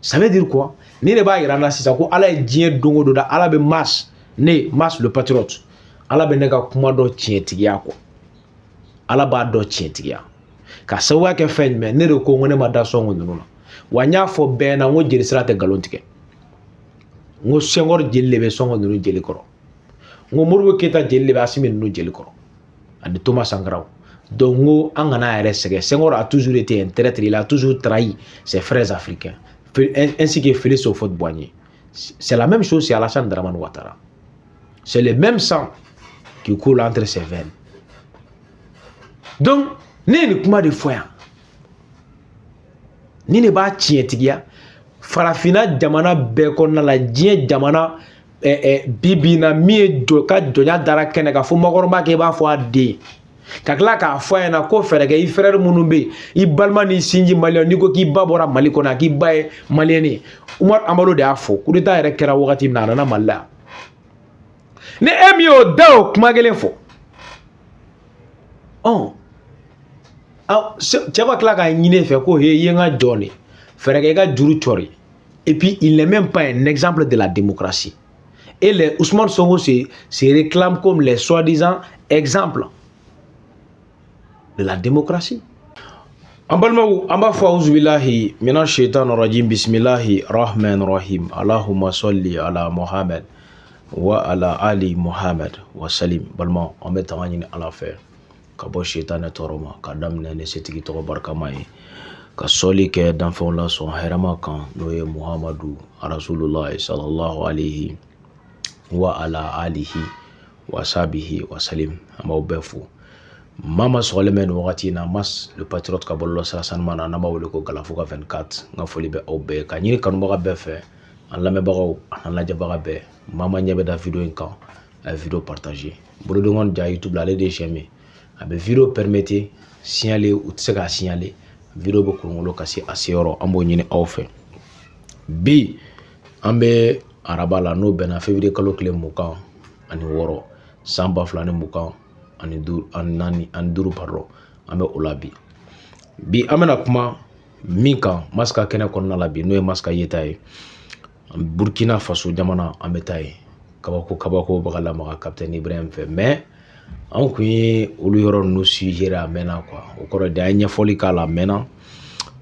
Ça veut dire quoi? Ni ne b'a yira na sisan ko Ala ye diɲɛ dongo don da Ala bɛ Mars le patriote Ala bɛ ne ka kuma dɔ tiɲɛtigiya quoi. Ala b'a dɔ tiɲɛtigiya ka sababuya kɛ fɛn jumɛn ne de ko n ko ne ma da sɔngo ninnu na wa n y'a fɔ bɛɛ na n ko jeli sira tɛ nkalon tigɛ n ko Senghor jeli de bɛ sɔngo ninnu jeli kɔrɔ n ko Modibo Keyita jeli de bɛ Asimi ninnu jeli kɔrɔ ani Thomas Sankara donc n ko an kana yɛrɛ sɛgɛn Senghor a toujours été un traître, il a toujours trahi ses frères africains ainsi que Félix Houphouët-Boigny. C'est la même chose chez Alassane Dramane Ouattara. C'est le même sang qui coule entre ses veines. Donc, ni kuma de foya. Ni ne b'a tiɲɛtigiya farafina jamana bɛɛ kɔnɔna la diɲɛ jamana bibi na min ye ka jɔnya dara kɛnɛ ka fɔ makɔrɔba kɛ i b'a fɔ a den ka tila k'a fɔ a ɲɛna ko fɛrɛ kɛ i frère minnu bɛ yen i balima ni sinji maliyɛn n'i ko k'i ba bɔra Mali kɔnɔ a k'i ba ye maliyɛn ye Umaru Amadu de y'a fɔ coup d'état yɛrɛ kɛra wagati min na a nana Mali la ni e min y'o da o kuma kelen fɔ cɛ ka tila k'a ɲini e fɛ ko he i ye n ka jɔn de fɛrɛ kɛ i ka juru cɔri et puis il n'est même pas un exemple de la démocratie et les Ousmane Sonko se réclame comme les soi-disant exemples de la démocratie. Ambalmaou amba fa auzubillahi minash shaitanir rajim bismillahir rahmanir rahim Allahumma salli ala Muhammad wa ala ali Muhammad wa salim balma on met tangani ala fer ka bo shaitan toroma ka damne ne setigi to barkama yi ka soli ke danfon la son herama kan no ye Muhammadu rasulullah sallallahu alaihi wa ala alihi wa sahbihi wa salim ama befu Mama Solemen wakati na Mas le patriote ka bollo sa sanmana na mawle ko Galafuka 24 nga foli be aw be ka nyini kanu baga be fe an lamé bagaw an la jabaga be mama nyebe da vidéo en kan a vidéo partager bolo de ngon ja YouTube la le de jamais abe vidéo permettre signaler ou tsega signaler vidéo be ko ngolo kasi asiyoro ambo nyini aw fe bi ambe araba la no bena février kalo kle mukan ani woro samba flane mukan ani duru pardon ambe olabi bi amena kuma minka maska kene konna la bi no e maska yeta e Burkina Faso jamana ametaye kabako bagala maka capitaine Ibrahim fe mais an kunye olu yoro no sujet a mena quoi o koro da nya foli kala mena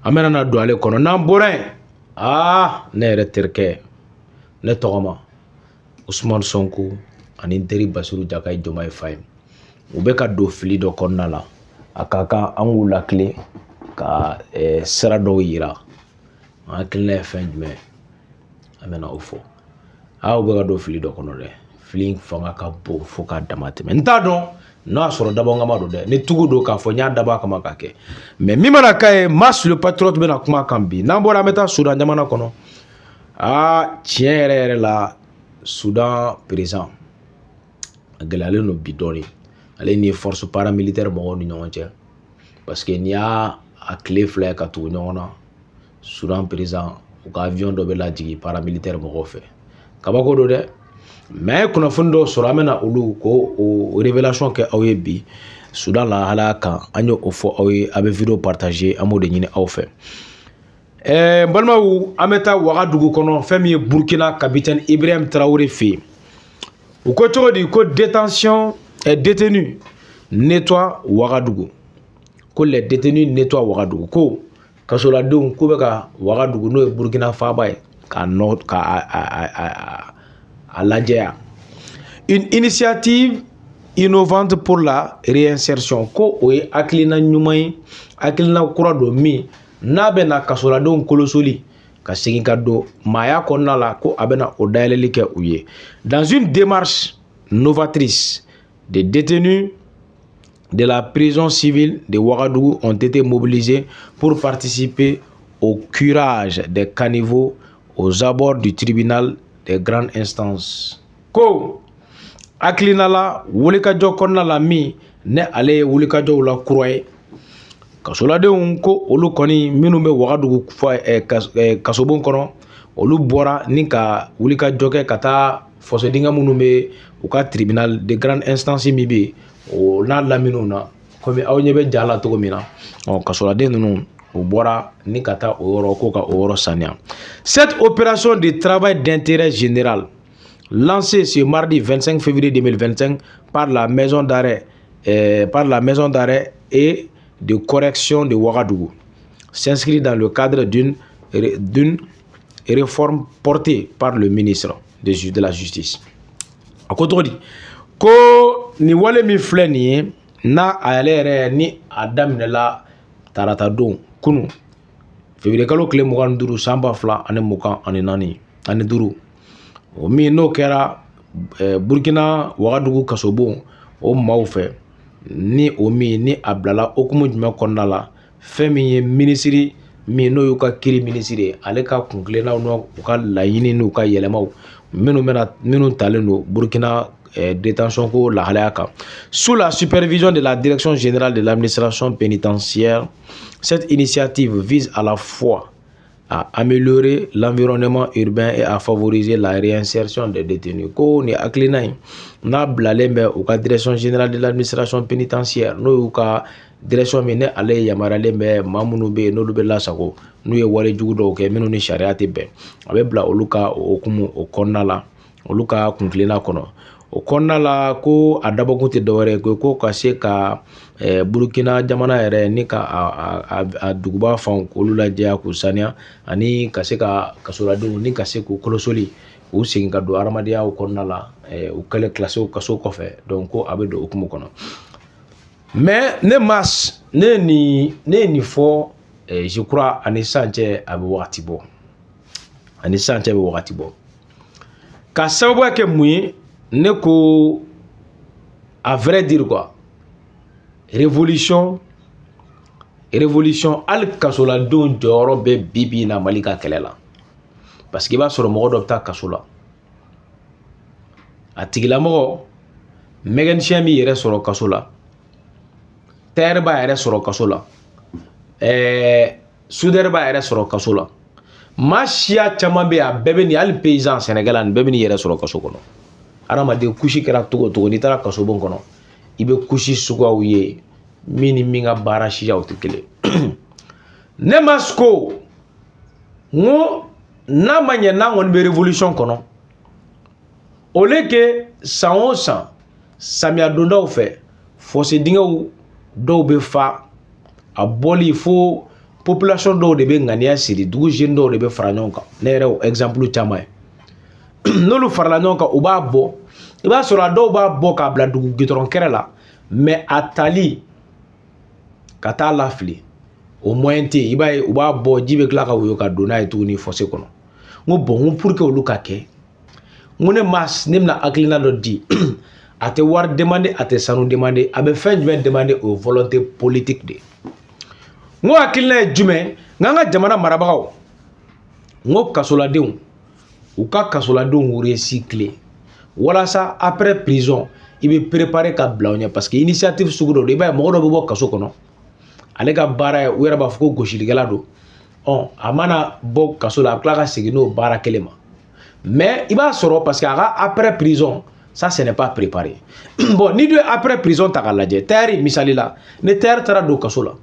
amena na do ale kono na borin ne reterke ne togoma Ousmane Sonko ani Deri Bassirou Diomaye Diomaye Faye u bɛ ka don fili dɔ kɔnɔna la a ka kan an k'u lakile ka sira dɔw yira an hakilina ye fɛn jumɛn an bɛna o fɔ u bɛ ka don fili dɔ kɔnɔ dɛ fili fanga ka bon fo k'a dama tɛmɛ n t'a dɔn n'a sɔrɔ dabɔnkama don dɛ ni tugu don k'a fɔ n y'a dabɔ a kama ka kɛ mais min mana k'a ye Mars le patriote bɛna kuma kan bi n'an bɔra an bɛ taa Sudan jamana kɔnɔ tiɲɛ yɛrɛ yɛrɛ la Sudan président a gɛlɛyalen don bi dɔɔni ale ni force paramilitaire mɔgɔw ni ɲɔgɔn cɛ parce que n'i y'a tile fila ka tugu ɲɔgɔn na Sudan président u ka avion dɔ bɛ lajigi paramilitaire mɔgɔw fɛ kabako don dɛ mais kunnafoni dɔw sɔrɔ an bɛna olu ko o révélation kɛ aw ye bi Sudan lahalaya kan an y'o fɔ aw ye a bɛ vidéo partager an b'o de ɲini aw fɛ n balimaw an bɛ taa Wagadugu kɔnɔ fɛn min ye Burkina capitaine Ibrahim Traoré fɛ yen u ko cogo di ko détention détenus nettoient Wagadugu ko les détenus nettoient Wagadugu ko kasoladenw ko bɛ ka Wagadugu n'o ye Burkina faaba ye k'a lajɛya une initiative innovante pour la réinsertion ko o ye hakilina ɲuman ye hakilina kura don min n'a bɛ na kasoladenw kolosoli ka segin ka don maaya kɔnɔna la ko a bɛ na o dayɛlɛli kɛ u ye dans une démarche novatrice. Des détenus de la prison civile de Ouagadougou ont été mobilisés pour participer au curage des caniveaux aux abords du tribunal des grandes instances. Ko aklinala wulikajɔ kɔnɔna la min ne ale ye wulikajɔw la kura ye kasoladenw ko olu kɔni minnu bɛ Ouagadougou kasobon kɔnɔ olu bɔra ni ka wulikajɔ kɛ ka taa fasodenga minnu bɛ u ka tribunal de grande instance min bɛ o n'a laminiw na komi aw ɲɛ bɛ ja la cogo min na kasoladen ninnu o bɔra ni ka taa o yɔrɔ ko ka o yɔrɔ saniya. Cette opération de travail d'intérêt général lancée ce mardi 25 février 2025 par la maison d'arrêt et de correction de Ouagadougou s'inscrit dans le cadre d'une réforme portée par le ministre de la Justice. A ko tɔgɔ di ko ni wale min filɛ nin ye n'a a yɛrɛ yɛrɛ ni a daminɛla tarata don kunu février kalo tile 25 san 2024 ani 5 o min n'o kɛra Burkina Ouagadougou kasobon o maaw fɛ ni o min ni a bilala okumu jumɛn kɔnɔna la fɛn min ye minisiri min n'o y'u ka kiri minisiri ale ka kunkilennaw n'u ka laɲini n'u ka yɛlɛmaw minnu talen don Burkina détention ko lahalaya kan. Sous la supervision de la Direction générale de l'administration pénitentiaire, cette initiative vise à la fois à améliorer l'environnement urbain et à favoriser la réinsertion des détenus. Ko ni akilina in n'a bilalen bɛ u ka Direction générale de l'administration pénitentiaire n'o y'u ka direction min ne ale yamaruyalen bɛ maa minnu bɛ yen n'olu bɛ lasago n'u ye walejugu dɔw kɛ minnu ni sariya tɛ bɛn a bɛ bila olu ka o hukumu o kɔnɔna la olu ka kunkilenna kɔnɔ. O kɔnɔna la ko a dabɔkun tɛ dɔwɛrɛ ye ko ka se ka Burkina jamana yɛrɛ ni ka a duguba fanw k'olu lajɛya k'u saniya ani ka se ka kasoladenw ni ka se k'u kɔlɔsili k'u segin ka don hadamadenya kɔnɔna la u kɛlɛ kilasiw kaso kɔfɛ donc ko a bɛ don hukumu kɔnɔ. Mais ne mas ne ni fɔ je crois ani sisan cɛ a bɛ wagati bɔ ani sisan cɛ bɛ wagati bɔ ka sababuya kɛ mun ye ne ko à vrai dire quoi révolution hali kasoladenw jɔyɔrɔ bɛ bi na Mali ka kɛlɛ la parce que i b'a sɔrɔ mɔgɔ dɔ bɛ taa kaso la a tigilamɔgɔ mécanicien min yɛrɛ sɔrɔ kaso la tailleur b'a yɛrɛ sɔrɔ kaso la soudeur b'a yɛrɛ sɔrɔ kaso la maa siya caman bɛ yen a bɛɛ bɛ nin hali paysan Sénégal nin bɛɛ bɛ nin yɛrɛ sɔrɔ kaso kɔnɔ. Adamaden kusi kɛra togo togo n'i taara kasobon kɔnɔ i bɛ kusi suguyaw ye min ni min ka baara siyaw tɛ kelen. Ne ma ko ngo n'a ma ɲɛ n'an kɔni bɛ révolution kɔnɔ au lieu que san o san samiya dondaw fɛ fossé dingɛw dɔw bɛ fa a bɔli fo population dɔw de bɛ ŋaniya siri dugu jeune dɔw de bɛ fara ɲɔgɔn kan ne yɛrɛ o exemple caman ye. N'olu farala ɲɔgɔn kan u b'a bɔ i b'a sɔrɔ a dɔw b'a bɔ k'a bila dugu gitɔrɔn kɛrɛ la mais a tali ka taa lafili o moyen tɛ yen i b'a ye u b'a bɔ ji bɛ tila ka woyo ka don n'a ye tuguni fossé kɔnɔ. Ngo bon ngo pour que olu ka kɛ ngo ne bɛna hakilina dɔ di a tɛ wari demander a tɛ sanu demander a bɛ fɛn jumɛn demander o volonté politique de. Ngo hakilina ye jumɛn nka an ka jamana marabagaw ngo kasoladenw u ka kasoladenw recycler walasa après prison i bɛ préparer ka bila u ɲɛ parce que initiative sugu dɔ don i b'a ye mɔgɔ dɔ bɛ bɔ kaso kɔnɔ ale ka baara ye u yɛrɛ b'a fɔ ko gosilikɛla don a mana bɔ kaso la a bɛ tila ka segin n'o baara kelen ma mais i b'a sɔrɔ parce que a ka après prison ça ce n'est pas préparé. Bon ni dun ye après prison ta k'a lajɛ tailleur misali la ni tailleur taara don kaso la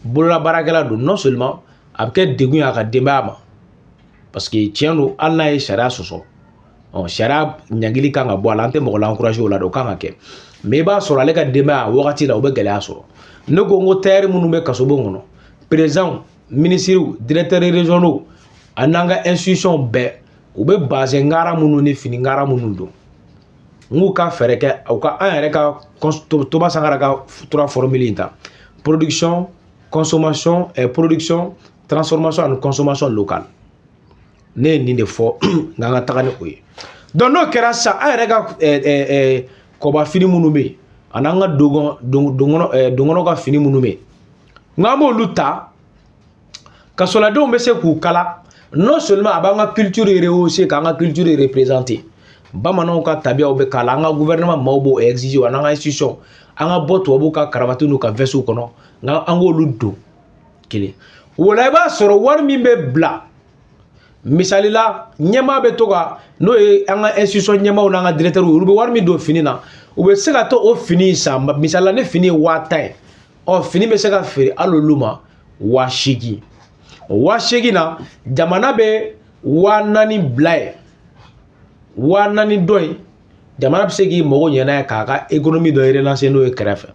bolola baarakɛla don non seulement a bɛ kɛ degun ye a ka denbaya ma parce que tiɲɛ don hali n'a ye sariya sɔsɔ sariya ɲangili kan ka bɔ a la an tɛ mɔgɔ la encourager o la dɛ o kan ka kɛ mais i b'a sɔrɔ ale ka denbaya wagati la u bɛ gɛlɛya sɔrɔ. Ne ko n ko tailleur minnu bɛ kasobon kɔnɔ président ministres directeurs régionaux a n'an ka institution bɛɛ u bɛ base ngara minnu ni fini ngara minnu don n k'u ka fɛɛrɛ kɛ u ka an yɛrɛ ka Toba Sankara ka 3 formules in ta production consommation transformation and consommation locale. Ne ye nin de fɔ nka an ka taga ni o ye. Donc n'o kɛra sisan an yɛrɛ ka kɔba fini minnu bɛ yen ani an ka donkɔnɔ ka fini minnu bɛ yen nka an b'olu ta kasoladenw bɛ se k'u kala non seulement a b'an ka culture rehausser k'an ka culture représenter bamananw ka tabiyaw bɛ k'a la an ka gouvernement maaw b'o exiger wa n'an ka institution an ka bɔ tubabuw ka karavati n'u ka veste kɔnɔ nka an k'olu don kelen o la i b'a sɔrɔ wari min bɛ bila misali la ɲɛmaa bɛ to ka n'o ye an ka institution ɲɛmaaw n'an ka directeur olu bɛ wari min don fini na u bɛ se ka to o fini san misali la ne fini ye 10,000 ye fini bɛ se ka feere hali olu ma 80. O 80 na jamana be 4 bila ye 4 dɔ ye jamana bɛ se k'i mago ɲɛna ye k'a ka économie dɔ relancer n'o ye kɛrɛfɛ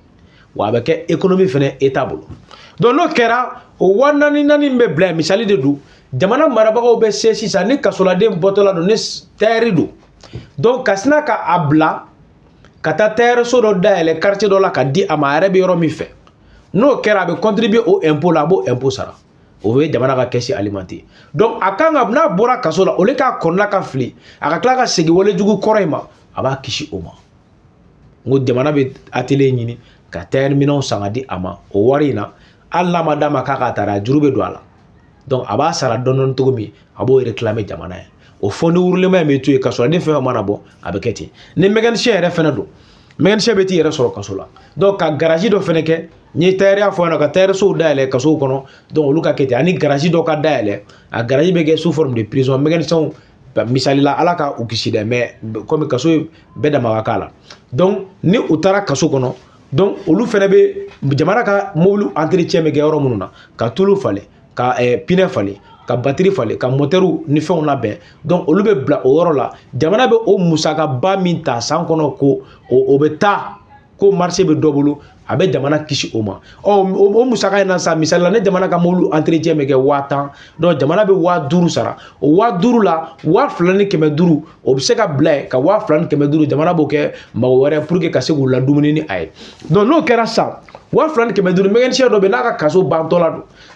wa a bɛ kɛ économie fɛnɛ état bolo donc n'o kɛra o 4 bɛ bila ye misali de don jamana marabagaw bɛ se sisan ni kasoladen bɔtɔla don ni terre don donc ka sina ka a bila ka taa terre so dɔ dayɛlɛ quartier dɔ la ka di a ma a yɛrɛ bɛ yɔrɔ min fɛ n'o kɛra a bɛ contribuer o impôt la a b'o impôt sara o ye jamana ka caisse alimenter donc a kan ka n'a bɔra kaso la ole k'a kɔnɔna ka fili a ka tila ka segin walejugu kɔrɔ in ma a b'a kisi o ma n ko jamana bɛ atelier ɲini ka terre minɛnw san ka di a ma o wari in na hali n'a ma d'a ma k'a ka taara juru bɛ don a la donc a b'a sara dɔɔni cogo min a b'o réclamer jamana ye o fondi wurulema in bɛ to yen kasɔrɔ fɛn mana bɔ a bɛ kɛ ten ni mécanicien yɛrɛ fɛnɛ don mécanicien bɛ t'i yɛrɛ sɔrɔ kaso la donc ka garage dɔ fɛnɛ kɛ n ye tailleur ya fɔ ɲɛna ka tailleur sow dayɛlɛ kasow kɔnɔ donc olu ka kɛ ten ani garage dɔ ka dayɛlɛ a garage bɛ kɛ sous forme de prison mécanicien misali la ala ka u kisi dɛ mais comme kaso bɛɛ dama ka k'a la donc ni u taara kaso kɔnɔ donc olu fɛnɛ bɛ jamana ka mobile entretien bɛ kɛ yɔrɔ minnu na ka tulu falen ka pinɛ falen ka batterie falen ka moteur ni fɛnw labɛn donc olu bɛ bila o yɔrɔ la jamana bɛ o musakaba min ta san kɔnɔ ko o bɛ taa ko marché bɛ dɔ bolo a bɛ jamana kisi o ma o musaka in na sa misali la ne jamana ka mobile entretien bɛ kɛ 1000 donc jamana bɛ 5000 sara o 5000 la 2500 o bɛ se ka bila ye ka 2500 jamana b'o kɛ mago wɛrɛ pour que ka se k'u ladumuni ni a ye donc n'o kɛra sa 2500 mécanicien dɔ bɛ n'a ka kaso bantɔ la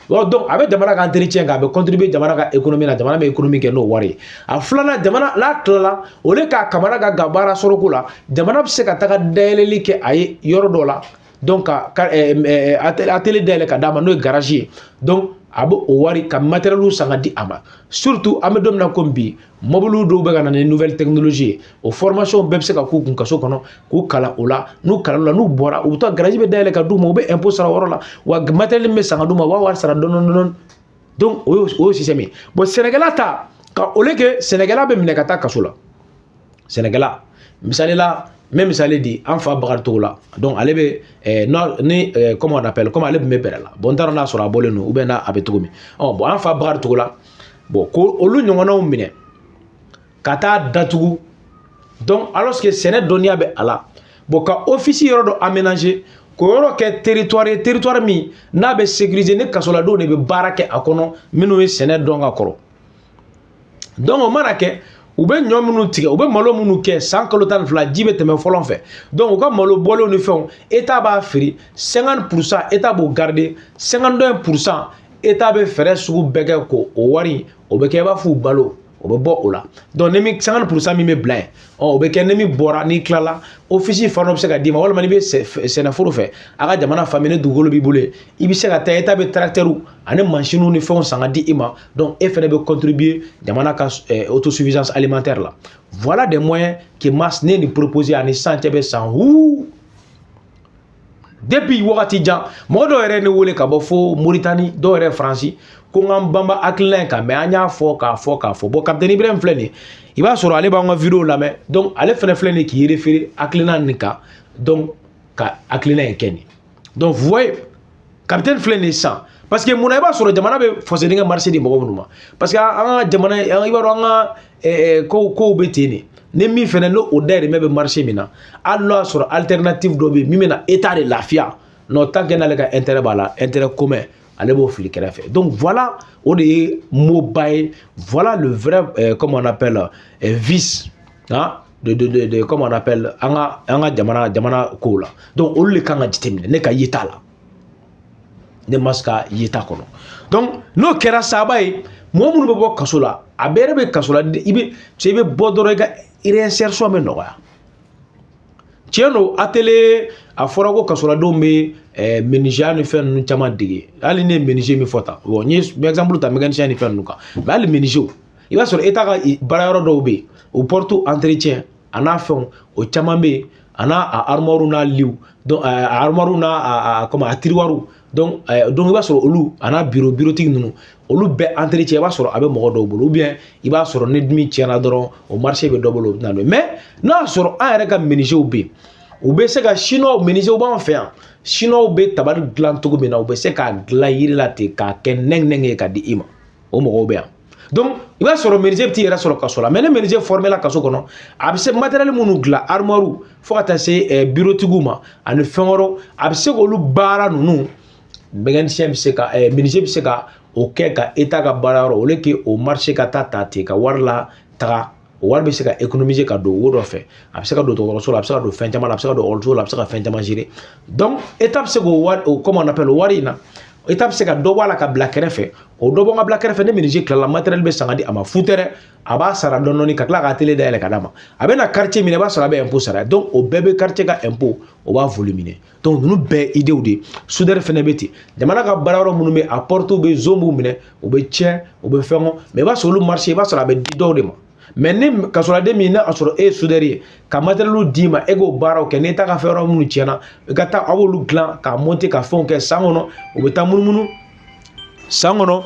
don donc a bɛ jamana ka entretien kɛ a bɛ contribuer jamana ka économie na jamana bɛ économie kɛ n'o wari ye a filanan jamana n'a tilala o le k'a kamana ka gabara sɔrɔko la jamana bɛ se ka taga dayɛlɛli kɛ a ye yɔrɔ dɔ la donc ka atelier dayɛlɛ ka d'a ma n'o ye garage ye donc a bɛ o wari ka matériel san ka di a ma surtout an bɛ don min na komi bi mobile dɔw bɛ ka na ni nouvelle technologie ye o formation bɛɛ bɛ se ka k'u kun kaso kɔnɔ k'u kalan o la n'u kalan o la n'u bɔra u bɛ taa garage bɛ dayɛlɛ ka d'u ma u bɛ impôt sara o yɔrɔ la wa matériel min bɛ san ka d'u ma u b'a wari sara dɔɔni donc o ye système ye bon sɛnɛkɛla ta ka ole kɛ sɛnɛkɛla bɛ minɛ ka taa kaso la sɛnɛkɛla misali la même misali di an fa Bakari Togo la donc ale bɛ ni comment on appelle comme ale bɛ bɛrɛ la bon n t'a dɔn n'a sɔrɔ a bɔlen don ou bien n'a a bɛ cogo min bon an fa Bakari Togo la bon ko olu ɲɔgɔnnaw minɛ ka taa datugu donc alors que sɛnɛ dɔnniya bɛ a la bon ka office yɔrɔ dɔ aménager ko yɔrɔ kɛ territoire ye territoire min n'a bɛ sécuriser ni kasoladenw de bɛ baara kɛ a kɔnɔ minnu ye sɛnɛ dɔn ka kɔrɔ donc o mana kɛ u bɛ ɲɔ minnu tigɛ u bɛ malo minnu kɛ san kalo 12 ji bɛ tɛmɛ fɔlɔ fɛ donc u ka malo bɔlenw ni fɛnw état b'a feere 50% état b'o garder 51% état bɛ fɛɛrɛ sugu bɛɛ kɛ ko o wari o bɛ kɛ i b'a fɔ u balo o bɛ bɔ o la donc ni 50% min bɛ bila yen o bɛ kɛ ni min bɔra n'i tilala office fana bɛ se ka d'i ma walima n'i bɛ sɛnɛforo fɛ a ka jamana famille ni dugukolo b'i bolo i bɛ se ka taa état bɛ tracteur ani machine ni fɛnw san ka di i ma donc e fana bɛ contribuer jamana ka autosuffisance alimentaire la voilà des moyens que MAS ne ni proposer ani san cɛ bɛ san depuis wagati jan mɔgɔ dɔw yɛrɛ ne wele ka bɔ fo Mauritanie dɔw yɛrɛ Faransi ko n k'an banba hakilina in kan mais an y'a fɔ k'a fɔ bon capitaine Ibrahim filɛ nin ye i b'a sɔrɔ ale b'an ka vidéo lamɛn donc ale fɛnɛ filɛ nin ye k'i référer hakilina nin kan donc ka hakilina in kɛ nin donc vous voyez capitaine filɛ nin ye sisan parce que munna i b'a sɔrɔ jamana bɛ fasoden kɛ marché di mɔgɔ minnu ma parce que an ka jamana i b'a dɔn an ka kow bɛ ten de ni min fɛnɛ n'o dayirimɛ bɛ marché min na hali n'o y'a sɔrɔ alternative dɔ bɛ yen min bɛ na état de lafiya non tant que n'ale ka intérêt b'a la intérêt commun ale b'o fili kɛrɛfɛ donc voilà o de ye mot ba ye voilà le vrai comment on appelle vice hein de comment on appelle an ka jamana kow la donc olu de kan ka jateminɛ ne ka yeta la ne ma se ka yeta kɔnɔ donc n'o kɛra saba ye mɔgɔ minnu bɛ bɔ kaso la a bɛɛ yɛrɛ bɛ kaso la i bɛ bɔ dɔrɔn i ka réinsertion bɛ nɔgɔya tiɲɛ don atelier a fɔra ko kasoladenw bɛ menuisier ni fɛn ninnu caman dege hali ne ye menuisier min fɔ tan bon n ye exemple ta mécanicien ni fɛn ninnu kan mais hali menuisier i b'a sɔrɔ état ka baarayɔrɔ dɔw bɛ yen o porte entretien a n'a fɛnw o caman bɛ yen a n'a armoire n'a liw donc a armoire n'a a tiroir donc i b'a sɔrɔ olu a n'a bureautique ninnu olu bɛɛ entretien i b'a sɔrɔ a bɛ mɔgɔ dɔw bolo ou bien i b'a sɔrɔ ni dimi tiɲɛna dɔrɔn o marché bɛ dɔ bolo o bɛ na mais n'a y'a sɔrɔ an yɛrɛ ka menuisiers bɛ yen u bɛ se ka chinois menuisier b'an fɛ yan chinois bɛ tabali dilan cogo min na u bɛ se k'a dilan yiri la ten k'a kɛ nɛŋ ye ka di i ma o mɔgɔw bɛ yan donc i b'a sɔrɔ menuisier bɛ t'i yɛrɛ sɔrɔ kaso la mais ni menuisier formé la kaso kɔnɔ a bɛ se matériel minnu dilan armoire fo ka taa se bureautigiw ma ani fɛn wɛrɛw a bɛ se k'olu baara ninnu mécanicien bɛ se ka menuisier bɛ se ka o kɛ ka état ka baara yɔrɔ au lieu que o marché ka taa ten ka wari la taga o wari bɛ se ka économiser ka don wo dɔ fɛ a bɛ se ka don dɔgɔtɔrɔso la a bɛ se ka don fɛn caman na a bɛ se ka don école la a bɛ se ka fɛn caman gérer donc état bɛ se k'o wari comment on appelle o wari in na état bɛ se ka dɔ bɔ a la ka bila kɛrɛfɛ o dɔ bɔ ka bila kɛrɛfɛ ni menuisier tilala matériel bɛ san ka di a ma fu tɛ dɛ a b'a sara dɔɔni ka tila k'a télé dayɛlɛ ka d'a ma a bɛ na quartier min na i b'a sɔrɔ a bɛ impôt sara donc o bɛɛ bɛ quartier ka impôt o b'a voluminer donc ninnu bɛɛ idéw de soudeur fɛnɛ bɛ ten jamana ka baara yɔrɔ minnu bɛ a porte bɛ zone b'u minɛ u bɛ tiɲɛ u bɛ fɛn kɔ mais i b'a sɔrɔ olu marché i b'a sɔrɔ a bɛ di dɔw de ma mais ni kasɔrɔden min n'a sɔrɔ e ye soudeur ye ka matériel d'i ma e k'o baaraw kɛ n'i ta ka fɛn yɔrɔ minnu tiɲɛna i ka taa a b'olu dilan k'a monter ka fɛnw kɛ san kɔnɔ u bɛ taa munumunu san kɔnɔ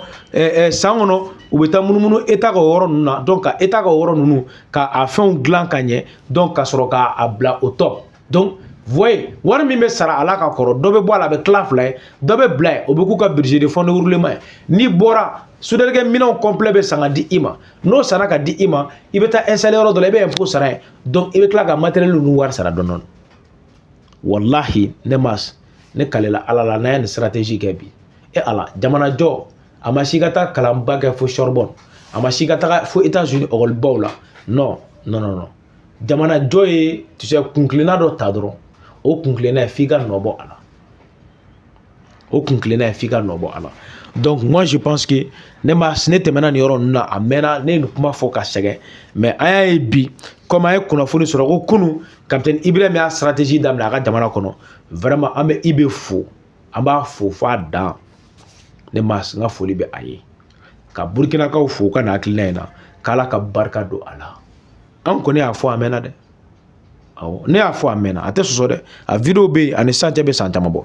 u bɛ taa munumunu état ka yɔrɔ ninnu na donc ka état ka yɔrɔ ninnu ka a fɛnw dilan ka ɲɛ donc ka sɔrɔ k'a bila au top donc voyez wari min bɛ sara a la ka kɔrɔ dɔ bɛ bɔ a la a bɛ tila fila ye dɔ bɛ bila ye o bɛ k'u ka budget de fond de roulement ye n'i bɔra soudeur minɛnw complet bɛ san ka di i ma n'o sanna ka di i ma i bɛ taa installer yɔrɔ dɔ la i bɛ impôt sara ye donc i bɛ tila ka matériel ninnu wari sara dɔɔni wallahi ne mas ne kalela ala la n'a ye nin stratégie kɛ bi e ala jamana jɔ a ma si ka taa kalanba kɛ fo Sorbonne a ma si ka taga fo États-Unis école la non jamana jɔ ye tu sais kunkilenna dɔ ta dɔrɔn o kunkilenna ye f'i ka nɔbɔ a la o kunkilenna ye f'i ka nɔbɔ a la donc moi je pense que ne tɛmɛna nin yɔrɔ ninnu na a mɛnna ne ye nin kuma fɔ ka sɛgɛn mais an y'a ye bi comme an ye kunnafoni sɔrɔ ko kunu capitaine Ibrahim y'a stratégie daminɛ a ka jamana kɔnɔ vraiment an bɛ IB fo an b'a fo f'a dan ne mas n ka foli bɛ a ye ka Burkinakaw fo ka na hakilina in na k'Ala ka barika don a la an kɔni y'a fɔ a mɛnna dɛ awɔ ne y'a fɔ a mɛnna a tɛ sɔsɔ dɛ a vidéo bɛ yen ani san cɛ bɛ san caman bɔ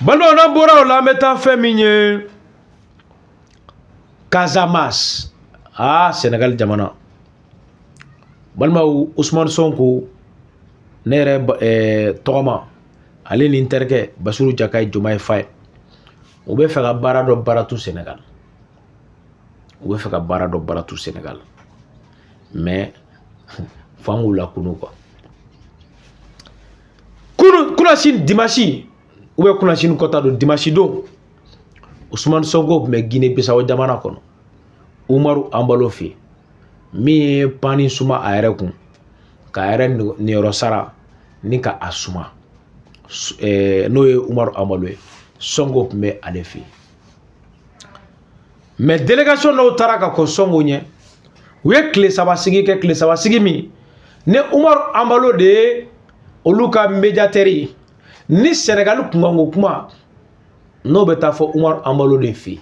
balimaw n'an bɔra o la an bɛ taa fɛn min ye Casamance Sénégal jamana balimaw Ousmane Sonko ne yɛrɛ tɔgɔma ale ni n terikɛ Basiru Jakayi Jomayi Faye u bɛ fɛ ka baara dɔ baara tu Sénégal u bɛ fɛ ka baara dɔ baara tu Sénégal mais f'an k'u lakunu quoi kunasini dimanche ou bien kunasini kɔta don dimanche don Ousmane Sonko tun bɛ Guinée Bissau jamana kɔnɔ Umaru Ambalo fɛ min ye pani suma a yɛrɛ kun k'a yɛrɛ niyɔrɔ sara ni ka a suma n'o ye Umaru Ambalo ye Sonko tun bɛ ale fɛ mais délégation dɔw taara ka kɔ Sonko ɲɛ u ye tile saba sigi kɛ tile saba sigi min ne Umaru Ambalo de ye olu ka médiateur ye ni Sénégal kunkanko kuma n'o bɛ taa fɔ Umaru Ambalo de fɛ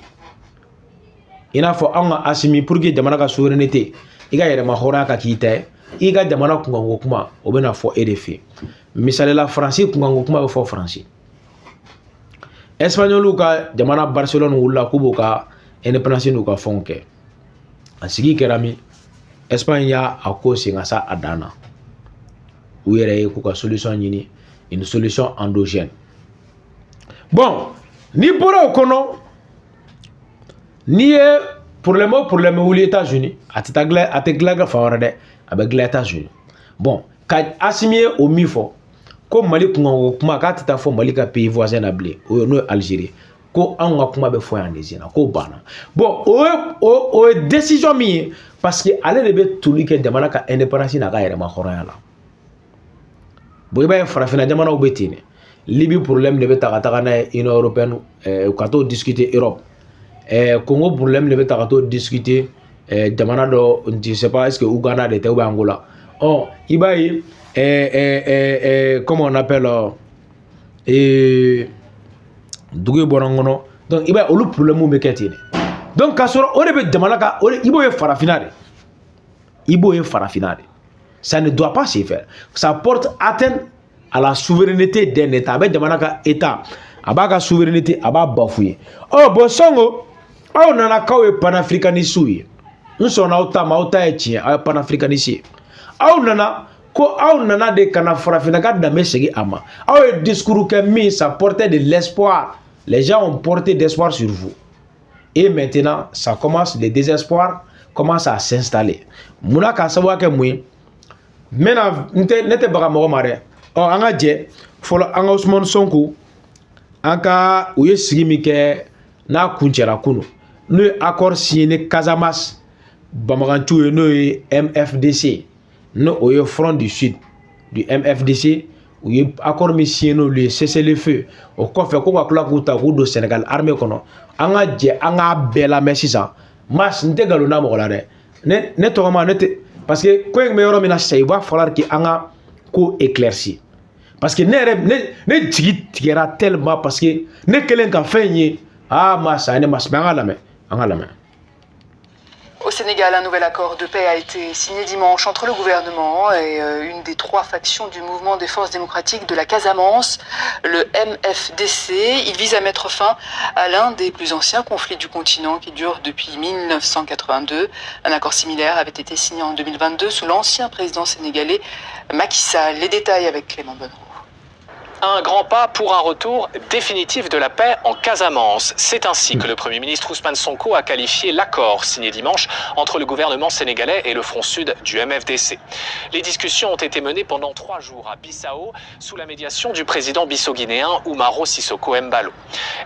i n'a fɔ anw ka Asimi pour que jamana ka souveraineté i ka yɛrɛma hɔrɔnya ka k'i ta ye i ka jamana kunkanko kuma o bɛ na fɔ e de fɛ misalila Faransi kunkanko kuma bɛ fɔ Faransi Espagnol ka jamana Barcelone wulila k'u b'u ka indépendance n'u ka fɛnw kɛ a sigi kɛra min Espagne y'a ko sen ka sa a dan na u yɛrɛ ye k'u ka solution ɲini une solution endogène bon n'i bɔra o kɔnɔ n'i ye problème o problème wuli États-Unis a tɛ dilan ka fan wɛrɛ dɛ a bɛ dilan États-Unis bon ka Asimi ye o min fɔ ko Mali kunkanko kuma k'a tɛ taa fɔ Mali ka pays voisin na bilen n'o ye Algérie ko anw ka kuma bɛ fɔ yan de sen na k'o banna bon o ye décision min ye parce que ale de bɛ toli kɛ jamana ka indépendance n'a ka yɛrɛma hɔrɔnya la bon i b'a ye farafinna jamanaw bɛ ten dɛ Libye problème de bɛ ta ka taga n'a ye Union européenne ka t'o discuter Europe Congo problème de bɛ ta ka t'o discuter jamana dɔ je sais pas est-ce que Ouganda de tɛ ou bien Angola i b'a ye comment on appelle dugu bɔra n kɔnɔ donc i b'a ye olu problème bɛ kɛ ten de donc k'a sɔrɔ o de bɛ jamana ka i b'o ye farafinna de ça ne doit pas se faire ça porte atteinte à la souveraineté d'un État a bɛ jamana ka État a b'a ka souveraineté a b'a bafoué bon Sonko aw nana k'aw ye panafricaniste ye n sɔnna aw ta ma aw ta ye tiɲɛ aw ye panafricaniste ye aw nana ko aw nana de kana farafina ka danbe segi ama aw ye discours que mi ça portait de l'espoir. Les gens ont porté d'espoir sur vous. Et maintenant, ça commence, le désespoir commence à s'installer. Mouna ka savoir que moi, maintenant, n'était pas mort maré. Oh, anga dje, folo anga Ousmane Sonko, anga ouye sigimike na kunchera kuno. Nous accord signé Casamas, Bamarantou no MFDC, no ouye Front du Sud du MFDC. Où il accord mission le cessez le feu au coffre ko ka kuta do Sénégal armée kono anga je anga bela merci ça mas nte galo na mo la de ne to ma ne parce que ko me yoro mina sey va falloir que anga ko éclairci parce que ne tigera tellement parce que ne kelen ka feñi mas ane mas anga la me. Au Sénégal, un nouvel accord de paix a été signé dimanche entre le gouvernement et une des 3 factions du mouvement des forces démocratiques de la Casamance, le MFDC. Il vise à mettre fin à l'un des plus anciens conflits du continent qui dure depuis 1982. Un accord similaire avait été signé en 2022 sous l'ancien président sénégalais Macky Sall. Les détails avec Clément Bonneau. Un grand pas pour un retour définitif de la paix en Casamance. C'est ainsi que le Premier ministre Ousmane Sonko a qualifié l'accord signé dimanche entre le gouvernement sénégalais et le Front Sud du MFDC. Les discussions ont été menées pendant 3 jours à Bissau sous la médiation du président bissau-guinéen Umaro Sissoko Embalo.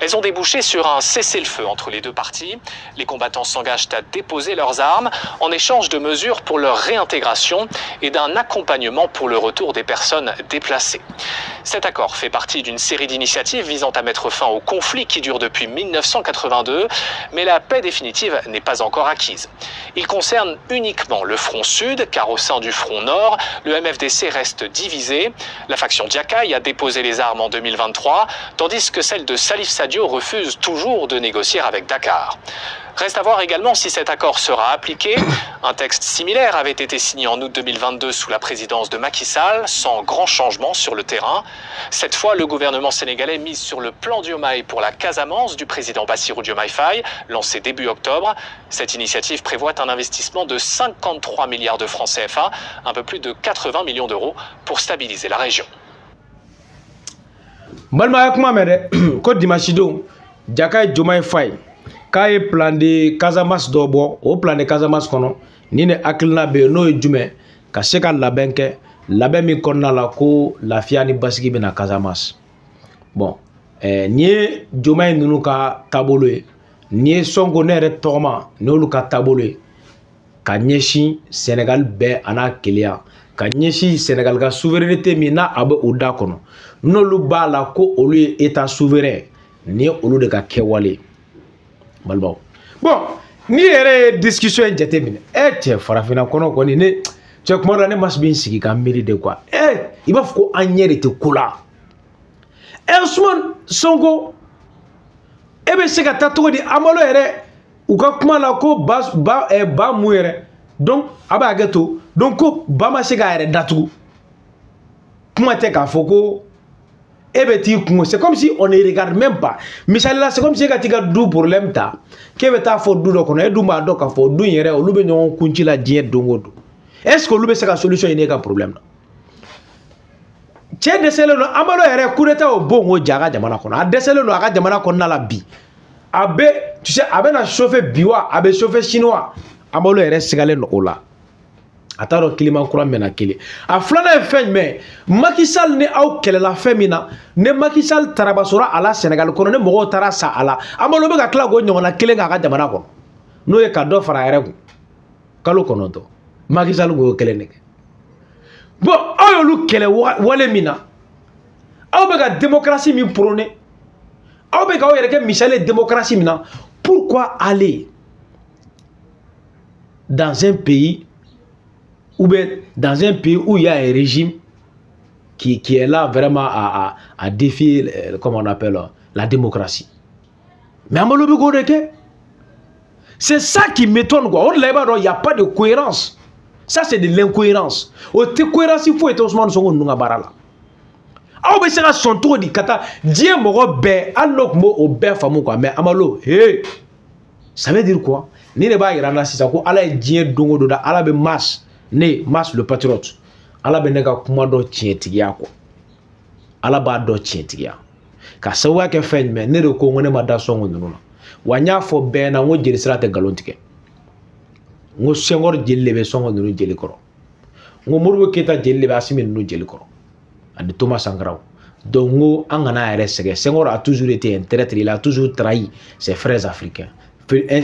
Elles ont débouché sur un cessez-le-feu entre les 2 parties. Les combattants s'engagent à déposer leurs armes en échange de mesures pour leur réintégration et d'un accompagnement pour le retour des personnes déplacées. Cet accord fait partie d'une série d'initiatives visant à mettre fin au conflit qui dure depuis 1982, mais la paix définitive n'est pas encore acquise. Il concerne uniquement le Front Sud, car au sein du Front Nord, le MFDC reste divisé. La faction Diakai a déposé les armes en 2023, tandis que celle de Salif Sadio refuse toujours de négocier avec Dakar. Reste à voir également si cet accord sera appliqué. Un texte similaire avait été signé en août 2022 sous la présidence de Macky Sall, sans grand changement sur le terrain. Cette fois, le gouvernement sénégalais mise sur le plan Diomaye pour la Casamance du président Bassirou Diomaye Faye, lancé début octobre. Cette initiative prévoit un investissement de 53 milliards de francs CFA, un peu plus de 80 millions d'euros, pour stabiliser la région. Côte d'Imachido, Diakai Diomaye Faye. Quand il plan de Casamance d'obo, au plan de Casamance kono, ni ne akilna be no jume, ka se ka labɛn kɛ, labɛn min kɔnɔna la ko lafiya ni basigi bɛna Casamance. Bon, ni ye Diomaye ninnu ka taabolo ye, ni ye Sonko ne yɛrɛ tɔgɔma n'olu ka taabolo ye, ka ɲɛsin Sénégal bɛɛ a n'a keleya, ka ɲɛsin Sénégal ka souveraineté min n'a a bɛ o da kɔnɔ, n'olu b'a la ko olu ye état souverain, ni ye olu de ka kɛwale. Bon, ni yɛrɛ discussion in jate minɛ cɛ farafina kɔnɔ kɔni ne cɛ kuma dɔ la ne mas bin sigi ka miiri de quoi i b'a fɔ ko an ɲɛ de tɛ ko la Ousmane Sonko e bɛ se ka taa cogo di Amalo yɛrɛ u ka kuma la ko ba mun yɛrɛ donc a b'a hakɛ to donc ko ba ma se k'a yɛrɛ datugu kuma tɛ k'a fɔ ko c'est comme si on ne regarde même pas. Misalila, c'est comme si tu as du problème ta. Qu'est-ce que tu as fait du donc on est du mal donc à faire du yere ou l'ube non kunchi la diète dongo. Est-ce que l'ube c'est la solution il n'y a pas problème là? Tiens décelé no amalo yere coup d'état au bon au jaga jamana kono. A décelé no aga jamana kono la bi. Abe tu sais abe na chauffer biwa abe chauffer chinois. Amalo yere sigalé no ola. Ataro climat courant mena kele a flana fe mais Macky Sall ne aw kelela femina ne Macky Sall tarabasora ala Sénégal kono ne mogo tara sa ala amalo be ka kla go nyona kele nga ka jamana ko no e ka do fara yere ko kalo kono to Macky Sall go kele ne bon aw lu kele wale mina aw be ka démocratie mi prôner aw be ka o yere ke Michel démocratie mina pourquoi aller dans un pays ou bien dans un pays où il y a un régime qui est là vraiment à défier, comment on appelle, la démocratie. Mais c'est ça qui m'étonne. Il n'y a pas de cohérence. Ça, c'est de l'incohérence. Cohérence, il faut être Ousmane Sonko Nunga Barala. Aw be se ka son togo di kata dieu mogo bɛɛ hali n'o tun b'o bɛɛ faamu quoi mais Amalo ça veut dire quoi ni ne b'a yira la sisan ko ala ye diɲɛ don o don da ala bɛ Mars le patriote ala bɛ ne ka kuma dɔ tiɲɛtigiya quoi ala b'a dɔ tiɲɛtigiya ka sababuya kɛ fɛn jumɛn ne de ko ne ma da sɔngo ninnu na wa n y'a fɔ bɛɛ na n ko jeli sira tɛ nkalon tigɛ n ko Senghor jeli de bɛ sɔngo ninnu jeli kɔrɔ n ko Modibo Keyita jeli de bɛ Asimi ninnu jeli kɔrɔ ani Thomas Sankara donc n ko an kana yɛrɛ sɛgɛn Senghor a toujours été un traître il a toujours trahi ses frères africains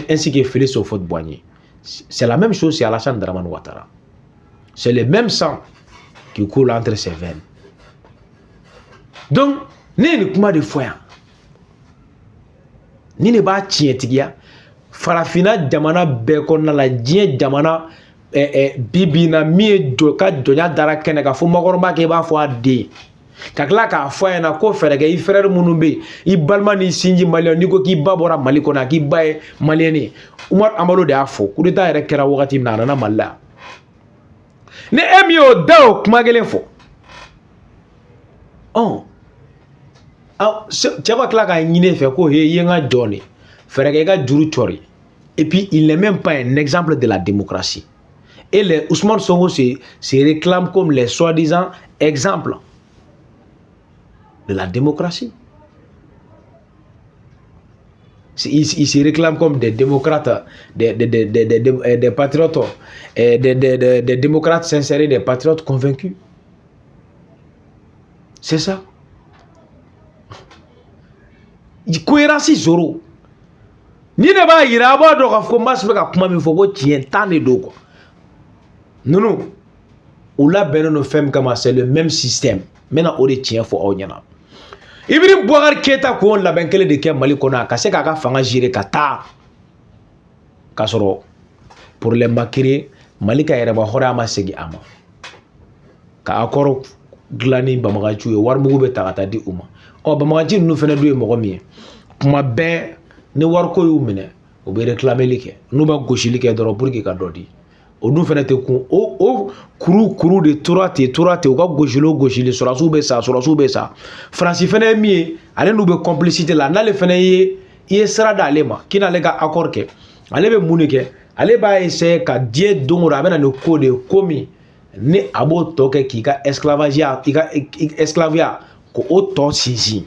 ainsi que Félix Houphouët-Boigny c'est la même chose chez Alassane Dramane Ouattara c'est le même sang qui coule entre ses veines donc ne ye nin kuma de fɔ yan ni ne b'a tiɲɛtigiya farafina jamana bɛɛ kɔnɔna la diɲɛ jamana bibi na min ye ka jɔnya dara kɛnɛ ka fɔ makɔrɔba kɛ i b'a fɔ a den ka tila k'a fɔ a ɲɛna ko fɛrɛ kɛ i frère minnu bɛ yen i balima ni sinji maliyɛn n'i ko k'i ba bɔra Mali kɔnɔ a k'i ba ye maliyɛn ye Umaru Amalo de y'a fɔ coup d'état yɛrɛ kɛra wagati min na a nana Mali la ni e min y'o da o kuma kelen fɔ cɛ ka tila k'a ɲini e fɛ ko he i ye n ka jɔn de fɛrɛ kɛ i ka juru cɔri et puis il n'est même pas un exemple de la démocratie et les Ousmane Sonko se réclame comme les soi-disant exemples de la démocratie. Ils se réclament comme des démocrates, des patriotes, des démocrates sincères et des patriotes convaincus. C'est ça. Cohérence zéro. Ni ne b'a yira a b'a dɔn k'a fɔ Mas bɛ ka kuma min fɔ ko tiɲɛ tan de don quoi. Ninnu u labɛnnen don fɛn min kama c'est le même système. N bɛna o de tiɲɛ fɔ aw ɲɛna. Ibrahim Boubacar Keïta k'o labɛn kelen de kɛ Mali kɔnɔ ka se k'a ka fanga gérer ka taa k'a sɔrɔ problème ma créer Mali ka yɛrɛma hɔrɔnya ma segin a ma ka accord dilan ni banbaganciw ye warimugu bɛ ta ka taa di u ma banbagaci ninnu fana dun ye mɔgɔ min ye kuma bɛɛ ni wariko y'u minɛ u bɛ réclameli kɛ n'u bɛ gosili kɛ dɔrɔn pour que ka dɔ di o dun fana tɛ kun o kuru de tora ten u ka gosili sɔrɔsiw bɛ sa Faransi fana ye min ye ale n'u bɛ complicité la n'ale fana ye i ye sira d'ale ma k'i n'ale ka accord kɛ ale bɛ mun de kɛ ale b'a essayer ka diɲɛ don o don a bɛ na ni ko de ko min ni a b'o tɔ kɛ k'i ka esclaviya k'o tɔ sinsin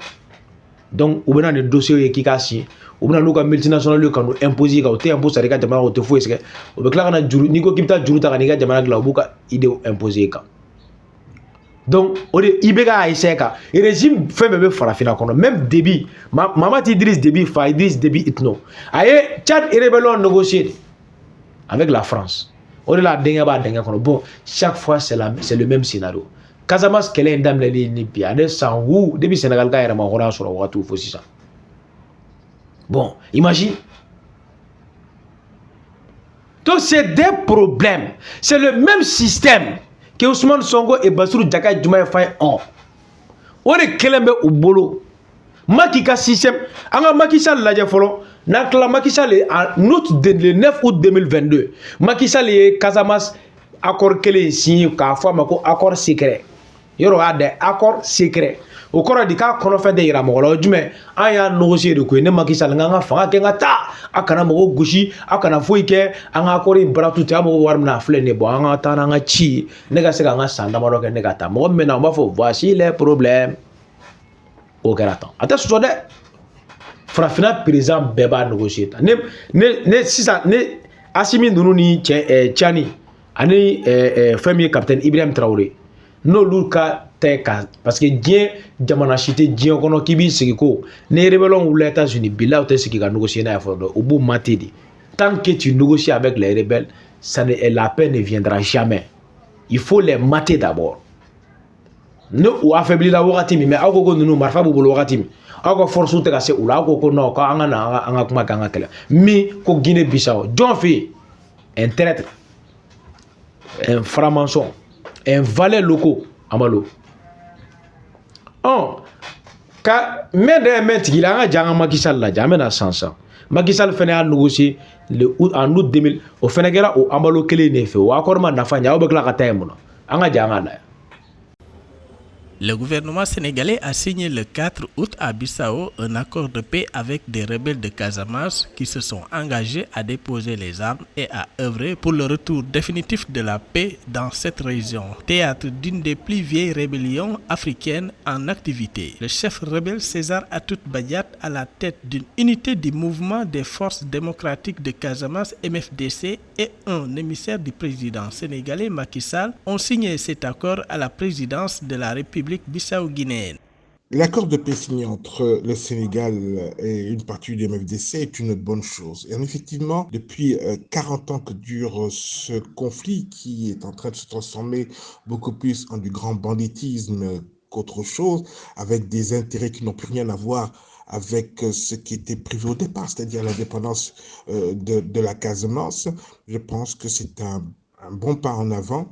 donc u bɛ na ni dossier ye k'i ka sin u bɛ na n'u ka multinationale ka n'u imposer kan u tɛ impôt sara i ka jamana o tɛ foyi sɛgɛ u bɛ tila ka na juru n'i ko k'i bɛ taa juru ta ka n'i ka jamana dilan u b'u ka idée imposer kan donc o de i bɛ k'a essayer ka régime fɛn bɛɛ bɛ farafinna kɔnɔ même Déby Mamadi Idriss Déby fa Idriss Déby Itno a ye Tchad rébellion négocier avec la France o de la denkɛ b'a denkɛ kɔnɔ bon chaque fois c'est le même scénario Casamance kɛlɛ in daminɛli ni bi ale san wu depuis Sénégal ka yɛrɛma hɔrɔnya sɔrɔ wagatiw fo sisan bon imagine donc c'est des problèmes c'est le même système que Ousmane Sonko et Bassirou Diomaye Faye ont o de kelen bɛ u bolo Macky ka système an ka Macky Sall lajɛ fɔlɔ n'an tila Macky Sall le 9 août 2022 Macky Sall ye Casamance accord kelen signé k'a fɔ a ma ko accord secret yɔrɔ y'a dɛ accord secret o kɔrɔ di k'a kɔnɔfɛn tɛ yira mɔgɔ la o jumɛn an y'a négocier de ko ye ne Macky Sall n ka n ka fanga kɛ n ka taa a kana mɔgɔw gosi a kana foyi kɛ an ka accord in baratu ten a mɔgɔw wari minɛ a filɛ nin ye bon an ka taa n'an ka ci ne ka se ka n ka san damadɔ kɛ ne ka taa mɔgɔ min bɛ na o b'a fɔ voici les problèmes o kɛra tan a tɛ sɔsɔ dɛ farafinna président bɛɛ b'a négocier tan ne sisan ne Asimi ninnu ni Tchani ani fɛn min ye capitaine Ibrahim Traoré n'olu ka tɛ ka parce que diɲɛ jamana si tɛ diɲɛ kɔnɔ k'i b'i sigi ko ni rébellion wulila États-Unis bilahi u tɛ sigi ka négocier n'a ye fɔlɔ dɛ u b'u mater de tant que tu négocies avec les rebelles la paix ne viendra jamais il faut les mater d'abord ne u affaiblira wagati min mais aw ko ko ninnu marifa b'u bolo wagati min aw ka force tɛ ka se u la aw ko non ko an ka na an ka kuma kɛ an ka kɛlɛ min ko Guinée Bissau jɔn fɛ yen un traître un franc-maçon un valet locaux Amalo ka mɛ de mɛ tigi la an ka jan an ka Macky Sall lajɛ an bɛ na san Macky Sall fana y'a négocier en août 2000 o fana kɛra o Amalo kelen de fɛ o accord ma nafa ɲɛ aw bɛ tila ka taa yen mun na an ka jan an ka lajɛ Le gouvernement sénégalais a signé le 4 août à Bissau un accord de paix avec des rebelles de Casamance qui se sont engagés à déposer les armes et à œuvrer pour le retour définitif de la paix dans cette région, théâtre d'une des plus vieilles rébellions africaines en activité. Le chef rebelle César Atoute Badiate, à la tête d'une unité du mouvement des forces démocratiques de Casamance MFDC et un émissaire du président sénégalais Macky Sall ont signé cet accord à la présidence de la République bissau-guinéenne. L'accord de paix signé entre le Sénégal et une partie du MFDC est une bonne chose. Et effectivement, depuis 40 ans que dure ce conflit qui est en train de se transformer beaucoup plus en du grand banditisme qu'autre chose, avec des intérêts qui n'ont plus rien à voir avec ce qui était prévu au départ, c'est-à-dire l'indépendance de la Casamance, je pense que c'est un bon pas en avant.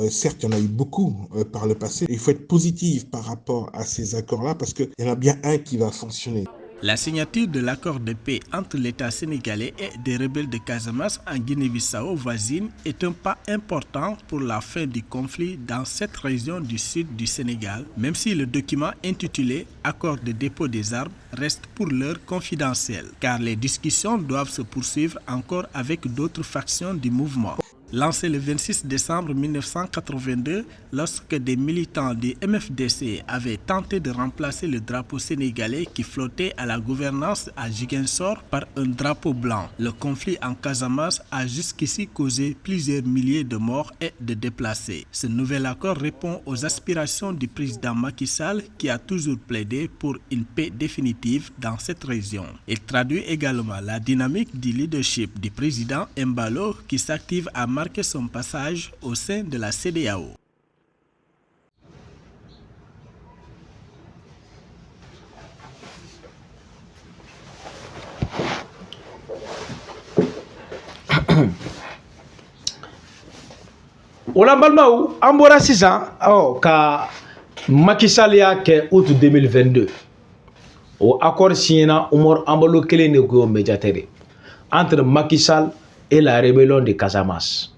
Certes, il y en a eu beaucoup par le passé. Il faut être positif par rapport à ces accords-là parce qu'il y en a bien un qui va fonctionner. La signature de l'accord de paix entre l'État sénégalais et des rebelles de Casamance en Guinée-Bissau voisine est un pas important pour la fin du conflit dans cette région du sud du Sénégal, même si le document intitulé « Accord de dépôt des armes » reste pour l'heure confidentiel, car les discussions doivent se poursuivre encore avec d'autres factions du mouvement. Lancé le 26 décembre 1982, lorsque des militants du MFDC avaient tenté de remplacer le drapeau sénégalais qui flottait à la gouvernance à Ziguinchor par un drapeau blanc. Le conflit en Casamance a jusqu'ici causé plusieurs milliers de morts et de déplacés. Ce nouvel accord répond aux aspirations du président Macky Sall qui a toujours plaidé pour une paix définitive dans cette région. Il traduit également la dynamique du leadership du président Embalo qui s'active à marquer son passage au sein de la CEDEAO. Ola balmaw an bɔra sisan ka Macky Sall y'a kɛ août 2022 o accord signé Umar Ambalo kelen de ko médiateur entre Macky Sall et la rébellion de Casamance.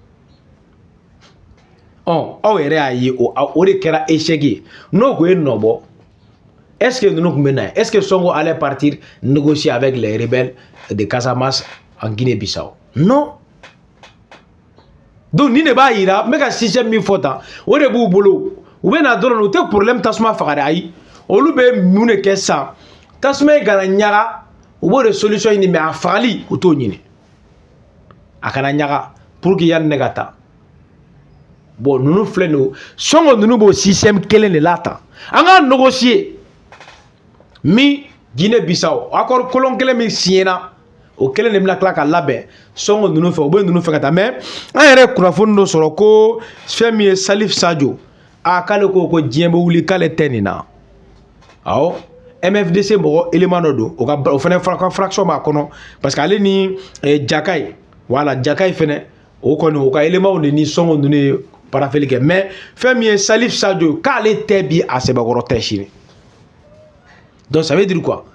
Aw yɛrɛ y'a ye o de kɛra échec ye n'o ko ye nɔbɔ est-ce que nous kun bɛ na est-ce que Sonko allait partir négocier avec les rebelles de Casamance en Guinée-Bissau? Non. Donc ni ne b'a yira n bɛ ka système min fɔ tan o de b'u bolo u bɛ na dɔrɔn u tɛ problème tasuma faga de ayi olu bɛ mun de kɛ sisan tasuma in kana ɲaga u b'o de solution ɲini mais a fagali u t'o ɲini a kana ɲaga pour que yanni ne ka taa bon ninnu filɛ nin ye sɔngɔ ninnu b'o système kelen de la tan an ka négocier min Guinée-Bissau accord kolon kelen min signé na o kelen de bɛna tila ka labɛn sɔngɔ ninnu fɛ u bɛ ninnu fɛ ka taa mais an yɛrɛ kunnafoni dɔ sɔrɔ ko fɛn min ye Salif Sadio k'ale ko diɲɛ bɛ wuli k'ale tɛ nin na awɔ MFDC mɔgɔ élément dɔ don o fana fraction b'a kɔnɔ parce que ale ni Jakayi voilà Jakayi fana o kɔni o ka élément de ni sɔngɔ ninnu ye parafeli kɛ mais fɛn min ye Salif Sadio k'ale tɛ bi a sɛbɛkɔrɔ tɛ sini donc ça veut dire quoi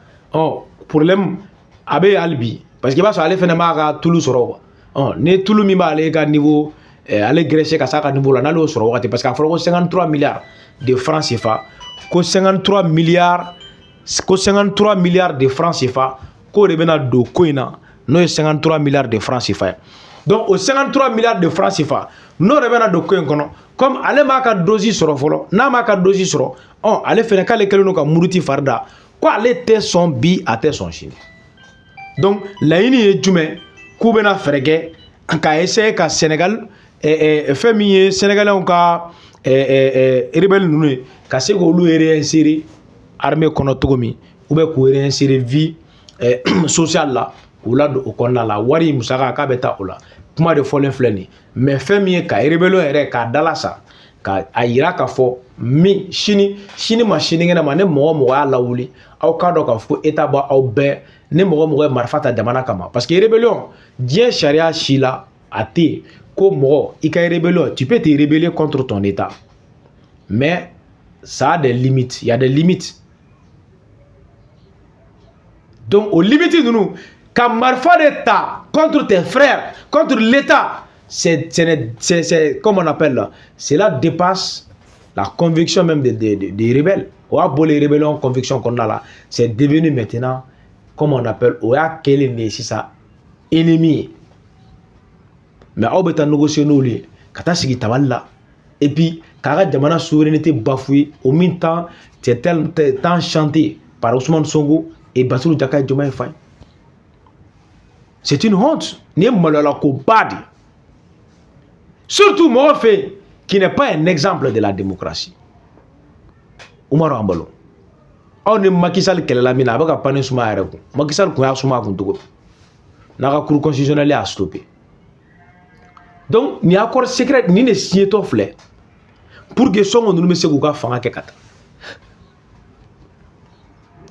problème a bɛ hali bi parce que i b'a sɔrɔ ale fana b'a ka tulu sɔrɔ quoi ni tulu min b'ale ka niveau ale gɛrɛsɛ ka s'a ka niveau la n'ale y'o sɔrɔ wagati parce que a fɔra ko 53 milliards de francs CFA ko 53 milliards de francs CFA k'o de bɛna don ko in na n'o ye 53 milliards de francs CFA ye donc o 53 milliards de francs CFA n'o de bɛna don ko in kɔnɔ comme ale m'a ka dosi sɔrɔ fɔlɔ n'a m'a ka dosi sɔrɔ ale fana k'ale kɛlen don ka muruti fari da ko ale tɛ sɔn bi a tɛ sɔn sini donc laɲini ye jumɛn k'u bɛna fɛɛrɛ kɛ ka essayer ka Sénégal fɛn min ye Sénégalais ka rebelle ninnu ye ka se k'olu réinsérer armée kɔnɔ cogo min ou bien k'u réinsérer vie sociale la k'u ladon o kɔnɔna la wari musaka k'a bɛ taa o la kuma de fɔlen filɛ nin mais fɛn min ye ka rebelle yɛrɛ k'a dala sa ka a yira k'a fɔ min sini ma sinikɛnɛ ma ne mɔgɔ y'a lawuli aw k'a dɔn k'a fɔ ko état b'a aw bɛɛ ne mɔgɔ ye marifa ta jamana kama parce que rébellion diɲɛ sariya si la a tɛ yen ko mɔgɔ i ka rébellion tu peux te rebeller contre ton état mais ça a des limites il y a des limites donc aux limites ninnu ka marifa de ta contre tes frères contre l'état c'est comme on appelle là cela dépasse la conviction même des rebelles. Les rebelles ont conviction qu'on a là. C'est devenu maintenant, comme on appelle, quel est ça ennemi. Mais on peut négocier nous les, quand sigi taballa. Et puis, quand la souveraineté bafouée, au même temps, c'est tant chanté par Ousmane Sonko et Bassirou Diomaye Diomaye Faye. C'est une honte. Surtout mon fait qui n'est pas un exemple de la démocratie. Oumar Ambalo. On est Macky Sall qui est la mine avec un panneau sur ma réponse. Macky Sall qui a souma à Kuntogo. N'a pas cour constitutionnel à stopper. Donc, il y a encore secret ni ne signé ton flé pour que son nous me se gouga fanga kekata.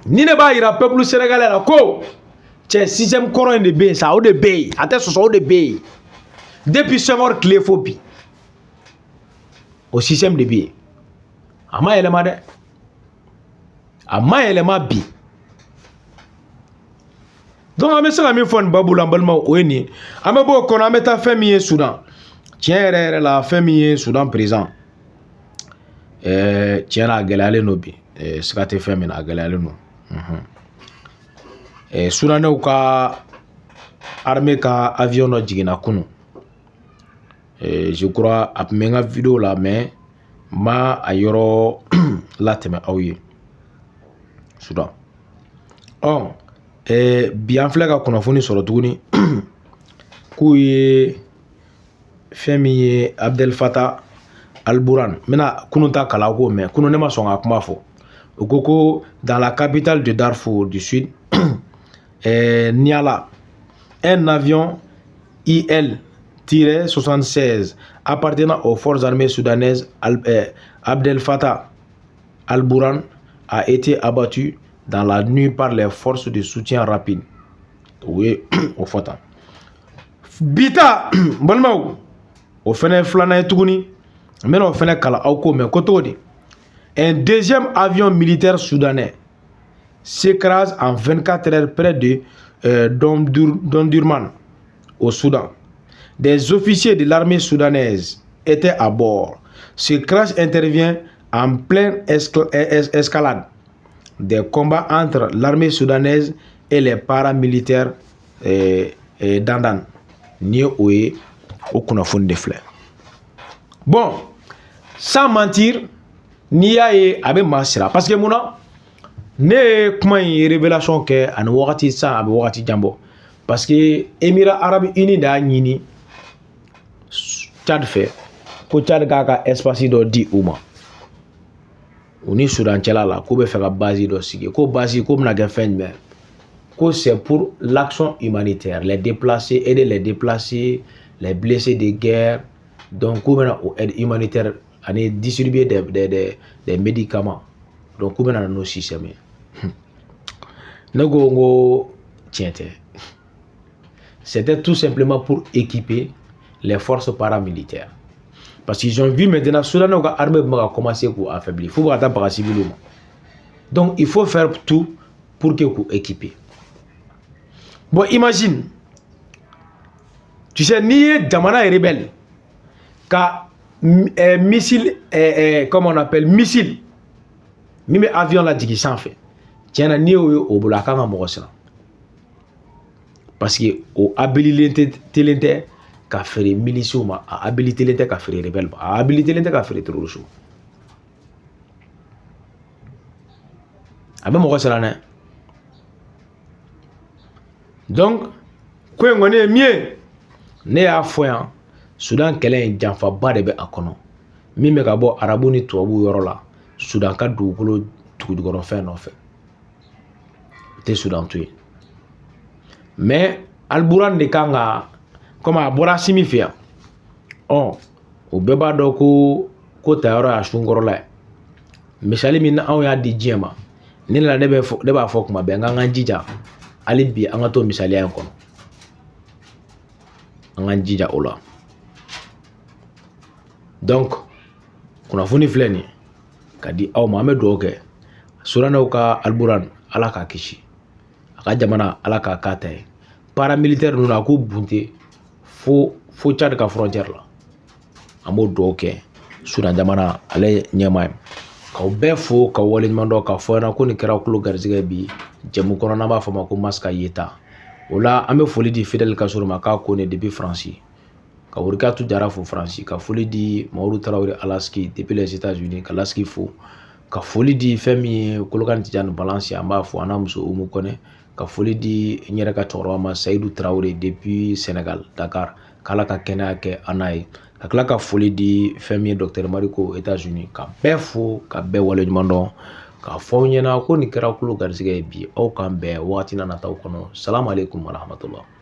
Ni ne ba ira peuple sénégalais la ko. C'est 6e coron de B, ça, au de B. Attends, ce sont de B. Depuis ce mort, cléphobie. Au 6e de B. Ama élément de. Ama élément B. Donc, on a mis ça à mes fonds, Babou Lambalma, Oeni. On a beau qu'on a mis ta famille Soudan. Tiens, la famille Soudan présent. Tiens, la galère, nobi. Ce que tu fais, mais la galère, non. Soudanais ou ka armée ka avion no jigina kunu. Je crois à menga vidéo là mais ma ayoro la teme awye Soudan. Oh bien fle ka kunafoni soro tuguni ku ye femi Abdel Fattah al-Burhan mena kununta kala ko mais kunu ne ma songa kuma fo okoko dans la capitale de Darfour du Sud. Niala, un avion IL-76 appartenant aux forces armées soudanaises Abdel Fattah al-Burhan a été abattu dans la nuit par les forces de soutien rapide. Oui, au Fatah. Bita, Balmaou, au Fene Flana et Tougouni, mais au Fene Kala Auko, mais Kotodi. Un deuxième avion militaire soudanais s'écrase en 24 heures près de Omdurman, au Soudan. Des officiers de l'armée soudanaise étaient à bord. Ce crash intervient en pleine escalade des combats entre l'armée soudanaise et les paramilitaires d'Andan, ni au Kunafun de Fleur. Bon, sans mentir, ni a avec Masira, parce que mon ne kuma une révélation que an wakati sa ab wakati jambo parce que Émirats Arabes Unis da ñini Tchad fait ko Tchad ka espace do di uma uni Soudan cela la ko be fe ka base do sigi ko base ko na ga fin mais ko c'est pour l'action humanitaire, les déplacés, aider les déplacés, les blessés de guerre, donc ko mena aide humanitaire ani distribuer des médicaments, donc ko mena no système. C'était tout simplement pour équiper les forces paramilitaires. Parce qu'ils ont vu maintenant Soudan l'armée a commencé à affaiblir. Il faut attendre par civil. Donc il faut faire tout pour que vous équipez. Bon, imagine. Tu sais, ni Damana est rebelle. Car missile, comme on appelle, missile. Même avion là dit qu'il s'en fait. Tiens, ni au Bolakanga Morosina. Parce que au habilité l'intérêt qu'a fait les miliciens, à habilité l'intérêt qu'a fait les rebelles, à habilité l'intérêt qu'a fait les terroristes. Abe Morosina ne. Donc, quoi on est mieux, ne a foyan. Soudan kelen janfa ba de be akono. Mi me ka bo arabu ni tuabu yoro la. Soudan ka dugukolo tugudugoro fɛn nɔfɛ. Te Soudan tuye. Mais al-Burhan de kan ka comme a bɔra Simi fɛ yan. O bɛɛ b'a dɔn ko tayɔrɔ y'a sunkɔrɔ la ye. Misali min anw y'a di diɲɛ ma. Ne la ne b'a fɔ kuma bɛɛ n k'an jija. Hali bi an ka to misaliya in kɔnɔ. An k'an jija o la. Donc, kunnafoni filɛ nin ye ka di aw ma an bɛ dugawu kɛ Soudanɛw ka al-Burhan ala k'a kisi a ka jamana ala k'a k'a ta ye paramilitaire ninnu a k'u bunte fo Tchad ka frontière la an b'o dugawu kɛ Suna jamana ale ɲɛma ye k'aw bɛɛ fo ka waleɲuman dɔn k'a fɔ ɲɛna ko nin kɛra kulo garisɛgɛ bi jɛmu kɔnɔ n'an b'a fɔ ma ko Maska Yeta. O la an bɛ foli di Fidel Castro ma k'a ko ne depuis France ka Worikatu Jara fo France ka foli di Mamadou Traoré Alaski depuis les États-Unis ka Laski fo ka foli di fɛn min ye Kolokani Tijani Balansi an b'a fɔ an'a muso Umu Kɔnɛ ka foli di n yɛrɛ ka cɛkɔrɔba ma Sayidou Traoré depuis Sénégal Dakar k'Ala ka kɛnɛya kɛ an n'a ye ka tila ka foli di fɛn min ye Docteur Mariko États-Unis ka bɛɛ fo ka bɛɛ waleɲuman dɔn k'a fɔ aw ɲɛna ko nin kɛra kulo garisɛgɛ ye bi aw k'an bɛn wagati na nataw kɔnɔ. Salamu aleykum wa rahmatullah.